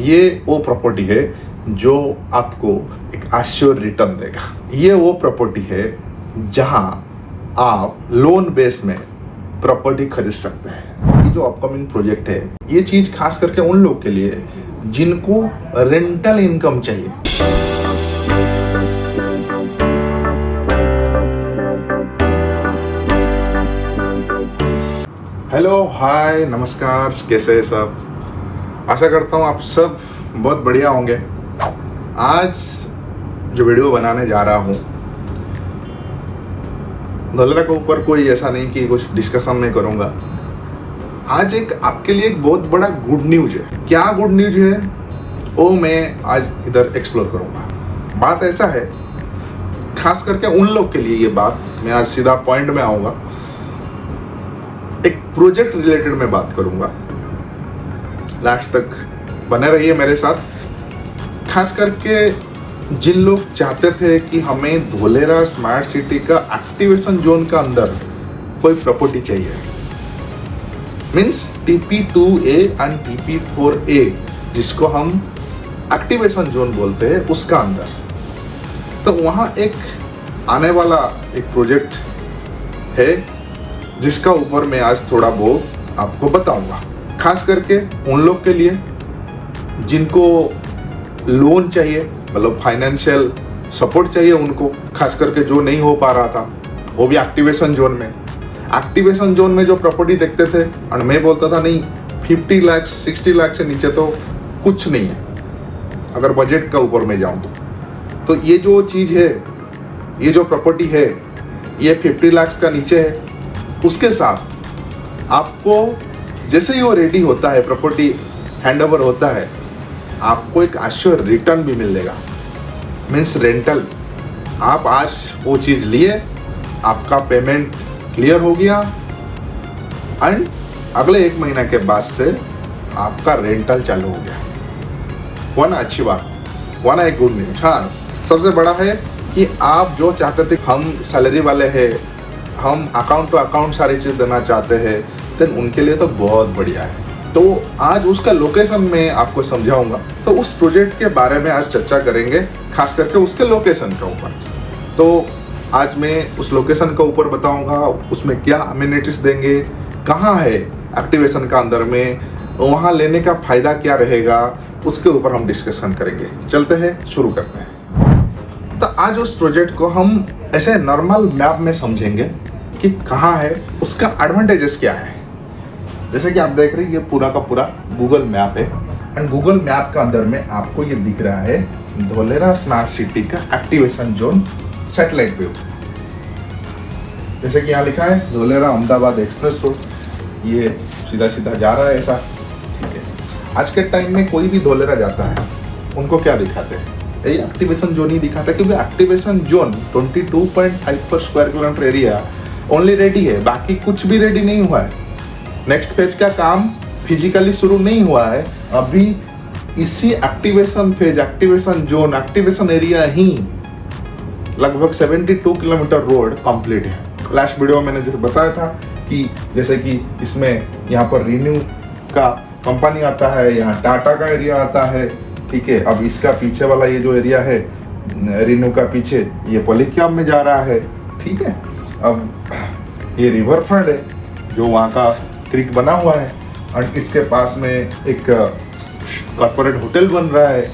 ये वो प्रॉपर्टी है जो आपको एक आश्योर रिटर्न देगा। ये वो प्रॉपर्टी है जहां आप लोन बेस में प्रॉपर्टी खरीद सकते हैं। ये जो अपकमिंग प्रोजेक्ट है, ये चीज खास करके उन लोग के लिए जिनको रेंटल इनकम चाहिए। हेलो, हाय, नमस्कार, कैसे हैं सब? आशा करता हूँ आप सब बहुत बढ़िया होंगे। आज जो वीडियो बनाने जा रहा हूँ, धोलेरा के ऊपर कोई ऐसा नहीं कि कुछ डिस्कशन में करूँगा। आज एक आपके लिए एक बहुत बड़ा गुड न्यूज है। क्या गुड न्यूज है वो मैं आज इधर एक्सप्लोर करूँगा। बात ऐसा है, खास करके उन लोग के लिए ये बात, मैं आज सीधा पॉइंट में आऊँगा। एक प्रोजेक्ट रिलेटेड मैं बात करूँगा। लास्ट तक बने रहिए मेरे साथ। खास करके जिन लोग चाहते थे कि हमें धोलेरा स्मार्ट सिटी का एक्टिवेशन जोन का अंदर कोई प्रॉपर्टी चाहिए, मीन्स TP2A एंड TP4A, जिसको हम एक्टिवेशन जोन बोलते हैं, उसका अंदर, तो वहाँ एक आने वाला एक प्रोजेक्ट है जिसका ऊपर मैं आज थोड़ा बहुत आपको बताऊंगा। खास करके उन लोग के लिए जिनको लोन चाहिए, मतलब फाइनेंशियल सपोर्ट चाहिए उनको, खास करके जो नहीं हो पा रहा था, वो भी एक्टिवेशन जोन में। एक्टिवेशन जोन में जो प्रॉपर्टी देखते थे और मैं बोलता था नहीं, 50 लाख 60 लाख से नीचे तो कुछ नहीं है अगर बजट का ऊपर में जाऊं तो ये जो चीज़ है, ये जो प्रॉपर्टी है, ये 50 लाख का नीचे है। उसके साथ आपको जैसे ही वो रेडी होता है, प्रॉपर्टी हैंडओवर होता है, आपको एक आश्योर रिटर्न भी मिलेगा, मीन्स रेंटल। आप आज वो चीज़ लिए, आपका पेमेंट क्लियर हो गया एंड अगले 1 महीना के बाद से आपका रेंटल चालू हो गया। वरना अच्छी बात, वरना एक गुड न्यूज। हाँ, सबसे बड़ा है कि आप जो चाहते थे, हम सैलरी वाले हैं, हम अकाउंट टू अकाउंट सारी चीज़ देना चाहते हैं, देन उनके लिए तो बहुत बढ़िया है। तो आज उसका लोकेशन में आपको समझाऊंगा। तो उस प्रोजेक्ट के बारे में आज चर्चा करेंगे, खास करके उसके लोकेशन के ऊपर। तो आज मैं उस लोकेशन का ऊपर बताऊंगा, उसमें क्या अमेनिटीज देंगे, कहाँ है एक्टिवेशन का अंदर में, वहाँ लेने का फ़ायदा क्या रहेगा, उसके ऊपर हम डिस्कशन करेंगे। चलते हैं, शुरू करते हैं। तो आज उस प्रोजेक्ट को हम ऐसे नॉर्मल मैप में समझेंगे कि कहाँ है, उसका एडवांटेजेस क्या है। जैसे कि आप देख रहे हैं, ये पूरा का पूरा गूगल मैप है एंड गूगल मैप का अंदर में आपको ये दिख रहा है धोलेरा स्मार्ट सिटी का एक्टिवेशन जोन सैटेलाइट व्यू। जैसे कि यहाँ लिखा है धोलेरा अहमदाबाद एक्सप्रेस रोड, ये सीधा सीधा जा रहा है ऐसा। ठीक है, आज के टाइम में कोई भी धोलेरा जाता है, उनको क्या दिखाते हैं? ये एक्टिवेशन जोन ही दिखाता है, क्योंकि एक्टिवेशन जोन 22.5 पर square kilometre area only ready है, बाकी कुछ भी रेडी नहीं हुआ है। नेक्स्ट फेज का काम फिजिकली शुरू नहीं हुआ है अभी। इसी activation phase, activation zone, activation area ही लगभग 72 किलोमीटर रोड कंप्लीट है। लास्ट वीडियो में मैंने जो बताया था कि जैसे कि इसमें यहाँ पर रिन्यू का कंपनी आता है, यहाँ टाटा का एरिया आता है। ठीक है, अब इसका पीछे वाला ये जो एरिया है रिन्यू का पीछे, ये पॉलीक्याब में जा रहा है। ठीक है, अब ये रिवर फ्रंट है जो वहाँ का क्रिक बना हुआ है और इसके पास में एक कॉर्पोरेट होटल बन रहा है।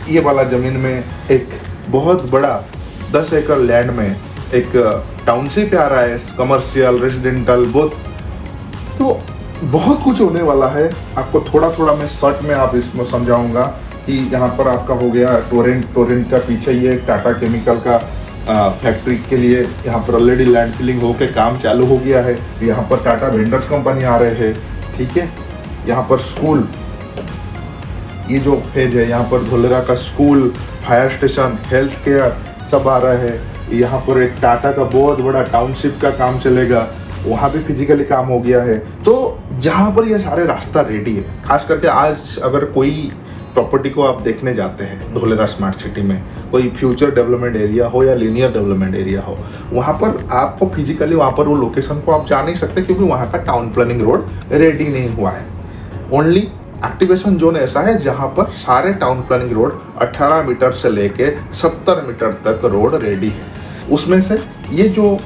ये वाला ज़मीन में एक बहुत बड़ा 10 एकड़ लैंड में एक टाउनशिप आ रहा है, कमर्शियल, रेजिडेंटल, बोथ। तो बहुत कुछ होने वाला है। आपको थोड़ा थोड़ा मैं शॉर्ट में आप इसमें समझाऊंगा कि यहाँ पर आपका हो गया टोरेंट का पीछे ये टाटा केमिकल का फैक्ट्री के लिए यहाँ पर ऑलरेडी लैंड फिलिंग होकर काम चालू हो गया है। यहाँ पर टाटा वेंडर्स कंपनी आ रहे हैं। ठीक है, यहाँ पर स्कूल, ये जो फेज है, यहाँ पर धोलेरा का school, fire station, health care सब आ रहा है। यहाँ पर एक टाटा का बहुत बड़ा टाउनशिप का काम चलेगा, वहाँ भी फिजिकली काम हो गया है। तो जहाँ पर ये सारे रास्ता रेडी है, खास करके आज अगर कोई प्रॉपर्टी को आप देखने जाते हैं धोलेरा स्मार्ट सिटी में, कोई फ्यूचर डेवलपमेंट एरिया हो या लीनियर डेवलपमेंट एरिया हो, वहाँ पर आपको फिजिकली वहाँ पर वो लोकेशन को आप जा नहीं सकते, क्योंकि वहाँ का टाउन प्लानिंग रोड रेडी नहीं हुआ है। ओनली एक्टिवेशन जोन ऐसा है जहां पर सारे टाउन प्लानिंग रोड 18 मीटर से लेके 70 मीटर तक रोड रेडी है। उसमें से ये जो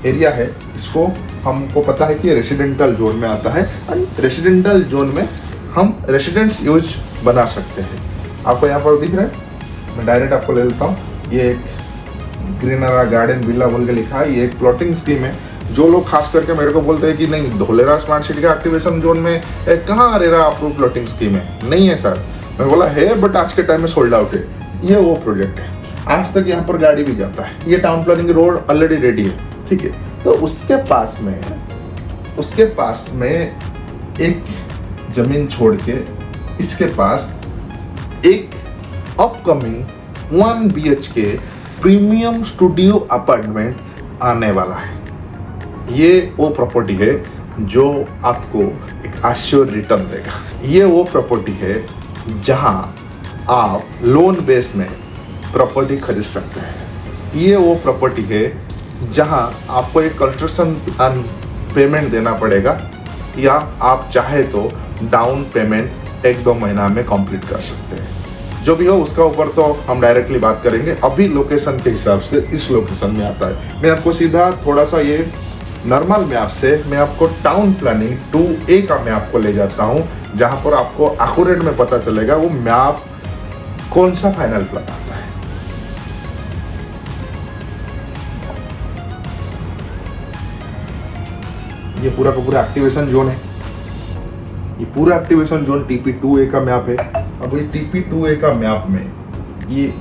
एरिया है इसको हमको पता है कि रेसिडेंटल जोन में आता है और रेसिडेंटल जोन में हम रेसिडेंट्स यूज बना सकते हैं। आपको यहाँ पर दिख रहा है, मैं डायरेक्ट आपको ले लेता हूँ। ये एक ग्रीनरा गार्डन विला बोल के लिखा है, ये एक प्लॉटिंग स्कीम है। जो लोग खास करके मेरे को बोलते हैं कि नहीं धोलेरा स्मार्ट सिटी का एक्टिवेशन जोन में कहाँ रेरा अप्रूव प्लॉटिंग स्कीम है, नहीं है सर। मैं बोला है बट आज के टाइम में सोल्ड आउट है। ये वो प्रोजेक्ट है, आज तक यहाँ पर गाड़ी भी जाता है। ये town planning road already ready है, ठीक है। तो उसके पास में एक जमीन छोड़ के इसके पास एक upcoming 1 BHK premium studio apartment आने वाला है। ये वो प्रॉपर्टी है जो आपको एक आश्योर रिटर्न देगा। ये वो प्रॉपर्टी है जहां आप लोन बेस में प्रॉपर्टी खरीद सकते हैं। ये वो प्रॉपर्टी है जहां आपको एक कंस्ट्रक्शन प्लान पेमेंट देना पड़ेगा या आप चाहे तो डाउन पेमेंट 1-2 महीना में कंप्लीट कर सकते हैं। जो भी हो उसका ऊपर तो हम डायरेक्टली बात करेंगे। अभी लोकेशन के हिसाब से इस लोकेशन में आता है। मैं आपको सीधा थोड़ा सा ये नॉर्मल मैप से मैं आपको टाउन प्लानिंग 2A का मैप को ले जाता हूँ, जहाँ पर आपको एक्यूरेट में पता चलेगा वो मैप कौन सा फाइनल प्लान आता है। ये पूरा का पूरा एक्टिवेशन जोन है। ये पूरा एक्टिवेशन जोन TP2A का मैप है। अब ये TP2A का मैप में ये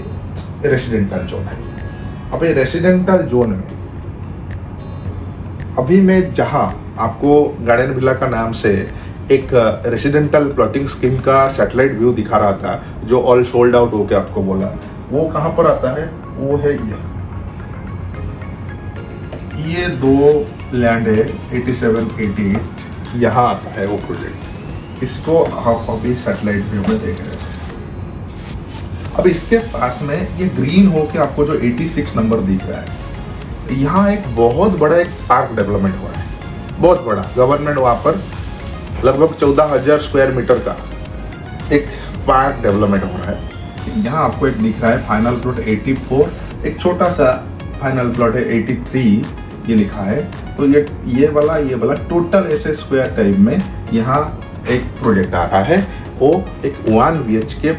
रेसिडेंटल जोन है। अब ये रेसिडेंटल जोन में अभी मैं जहां आपको गार्डन विला का नाम से एक रेसिडेंटल प्लॉटिंग स्कीम का सैटेलाइट व्यू दिखा रहा था, जो ऑल सोल्ड आउट होके आपको बोला, वो कहां पर आता है? वो है ये 2 लैंड है 87-88, यहाँ आता है वो प्रोजेक्ट। इसको आप अभी सैटेलाइट व्यू में देख रहे हैं। अब इसके पास में ये ग्रीन होके आपको जो 86 नंबर दिख रहा है, यहाँ एक बहुत बड़ा एक पार्क डेवलपमेंट हो रहा है, बहुत बड़ा। गवर्नमेंट वहाँ पर लगभग 14,000 स्क्वायर मीटर का एक पार्क डेवलपमेंट हो रहा है। यहाँ आपको एक दिख रहा है फाइनल प्लॉट 84, एक छोटा सा फाइनल प्लॉट है 83, ये लिखा है। तो ये वाला टोटल ऐसे स्क्वायर टाइप में यहाँ एक प्रोजेक्ट आ रहा है। वो एक 1 BHK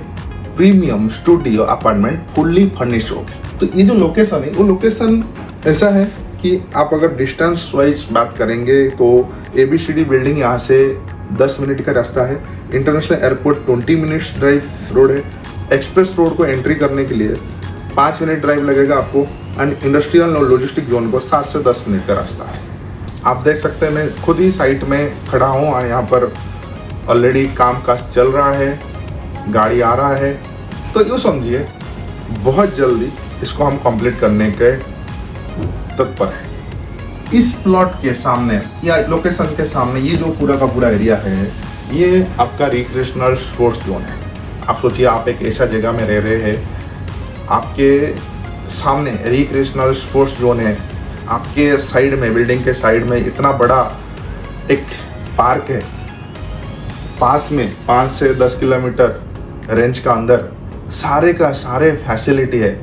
premium studio apartment fully furnished हो गया। तो ये जो लोकेशन है वो लोकेशन ऐसा है कि आप अगर डिस्टेंस वाइज बात करेंगे तो ABCD बिल्डिंग यहाँ से 10 मिनट का रास्ता है। International airport 20 minutes drive road है। एक्सप्रेस रोड को एंट्री करने के लिए 5 मिनट ड्राइव लगेगा आपको। एंड इंडस्ट्रियल और लॉजिस्टिक जोन को 7 से 10 मिनट का रास्ता है। आप देख सकते हैं मैं खुद ही साइट में खड़ा हूँ और यहाँ पर ऑलरेडी काम काज चल रहा है, गाड़ी आ रहा है। तो यूँ समझिए बहुत जल्दी इसको हम कंप्लीट करने के तत्पर है। इस प्लॉट के सामने या लोकेशन के सामने ये जो पूरा का पूरा एरिया है, ये आपका रिक्रिएशनल स्पोर्ट्स जोन है। आप सोचिए आप एक ऐसा जगह में रह रहे हैं, आपके सामने रिक्रिएशनल स्पोर्ट्स जोन है, आपके साइड में बिल्डिंग के साइड में इतना बड़ा एक पार्क है, पास में 5 से 10 किलोमीटर रेंज का अंदर सारे का सारे फैसिलिटी है।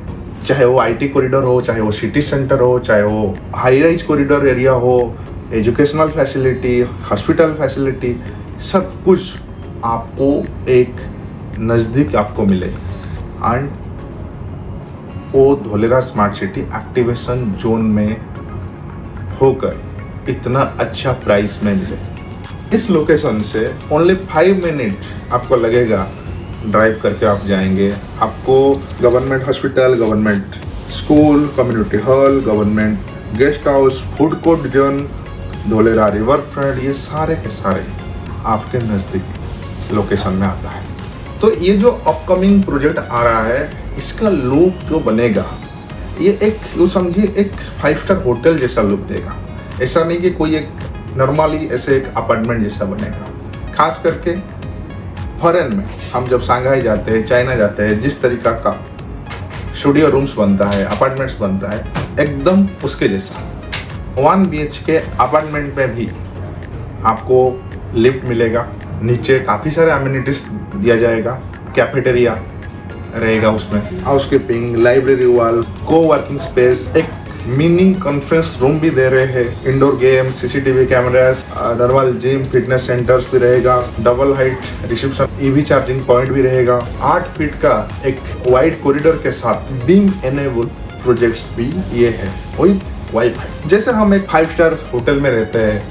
चाहे वो IT कॉरिडोर हो, चाहे वो सिटी सेंटर हो, चाहे वो हाई राइज कॉरिडोर एरिया हो, एजुकेशनल फैसिलिटी, हॉस्पिटल फैसिलिटी, सब कुछ आपको एक नज़दीक आपको मिले। एंड वो Dholera smart city activation zone में होकर इतना अच्छा प्राइस में मिले। इस लोकेशन से ओनली 5 मिनट आपको लगेगा ड्राइव करके आप जाएंगे। आपको government hospital, government school, community hall, government guest house, food court zone, Dholera river front, ये सारे के सारे आपके नज़दीक लोकेशन में आता है। तो ये जो अपकमिंग प्रोजेक्ट आ रहा है, इसका लुक जो बनेगा, ये एक यूँ समझिए एक 5 स्टार होटल जैसा लुक देगा। ऐसा नहीं कि कोई एक नॉर्मली ऐसे एक अपार्टमेंट जैसा बनेगा। खास करके फॉरेन में हम जब शंघाई जाते हैं, चाइना जाते हैं, जिस तरीका का स्टूडियो रूम्स बनता है, अपार्टमेंट्स बनता है, एकदम उसके जैसा 1 BHK अपार्टमेंट में भी आपको लिफ्ट मिलेगा, नीचे काफ़ी सारे अम्यूनिटीज दिया जाएगा, कैफेटेरिया रहेगा उसमें, हाउसकीपिंग, लाइब्रेरी वॉल, को वर्किंग स्पेस, एक मिनी कॉन्फ्रेंस रूम भी दे रहे हैं, indoor game, CCTV cameras, normal gym, fitness centres भी रहेगा, double height reception, EV charging point भी रहेगा, 8 फीट का एक वाइड कॉरिडोर के साथ बीम एनेबल प्रोजेक्ट्स भी ये है विद वाईफाई। जैसे हम एक 5 स्टार होटल में रहते हैं,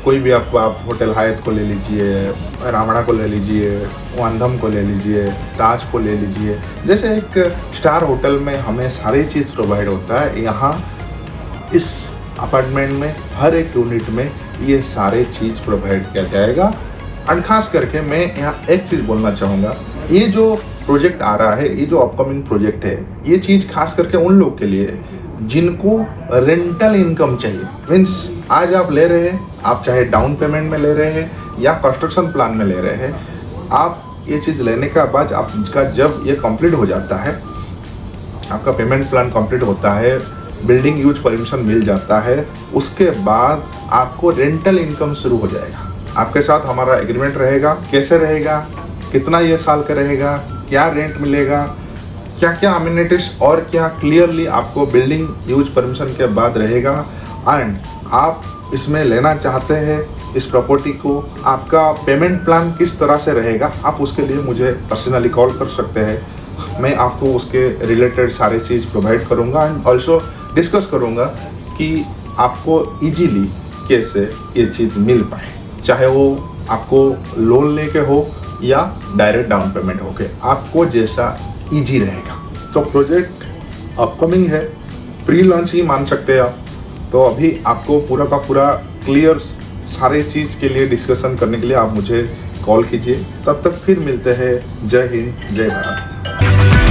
कोई भी आप होटल हायत को ले लीजिए, रामणा को ले लीजिए, वांधम को ले लीजिए, ताज को ले लीजिए, जैसे एक स्टार होटल में हमें सारी चीज़ प्रोवाइड होता है, यहाँ इस अपार्टमेंट में हर एक यूनिट में ये सारे चीज़ प्रोवाइड किया जाएगा। और खास करके मैं यहाँ एक चीज़ बोलना चाहूँगा, ये जो प्रोजेक्ट आ रहा है, ये जो अपकमिंग प्रोजेक्ट है, ये चीज़ खास करके उन लोग के लिए जिनको रेंटल इनकम चाहिए। मीन्स आज आप ले रहे हैं, आप चाहे डाउन पेमेंट में ले रहे हैं या कंस्ट्रक्शन प्लान में ले रहे हैं, आप ये चीज़ लेने का बाद आपका जब ये कंप्लीट हो जाता है, आपका पेमेंट प्लान कंप्लीट होता है, बिल्डिंग यूज परमिशन मिल जाता है, उसके बाद आपको रेंटल इनकम शुरू हो जाएगा। आपके साथ हमारा एग्रीमेंट रहेगा, कैसे रहेगा, कितना ये साल का रहेगा, क्या रेंट मिलेगा, क्या क्या अम्यूनिटीज और क्या क्लियरली आपको बिल्डिंग यूज परमिशन के बाद रहेगा। एंड आप इसमें लेना चाहते हैं इस प्रॉपर्टी को, आपका पेमेंट प्लान किस तरह से रहेगा, आप उसके लिए मुझे पर्सनली कॉल कर सकते हैं। मैं आपको उसके रिलेटेड सारी चीज़ प्रोवाइड करूँगा एंड ऑल्सो डिस्कस करूँगा कि आपको इजीली कैसे ये चीज़ मिल पाए, चाहे वो आपको लोन लेके हो या डायरेक्ट डाउन पेमेंट हो के, आपको जैसा ईजी रहेगा। तो प्रोजेक्ट अपकमिंग है, प्री लॉन्च ही मान सकते हैं आप। तो अभी आपको पूरा का पूरा क्लियर सारे चीज़ के लिए डिस्कशन करने के लिए आप मुझे कॉल कीजिए। तब तक फिर मिलते हैं। जय हिंद, जय भारत।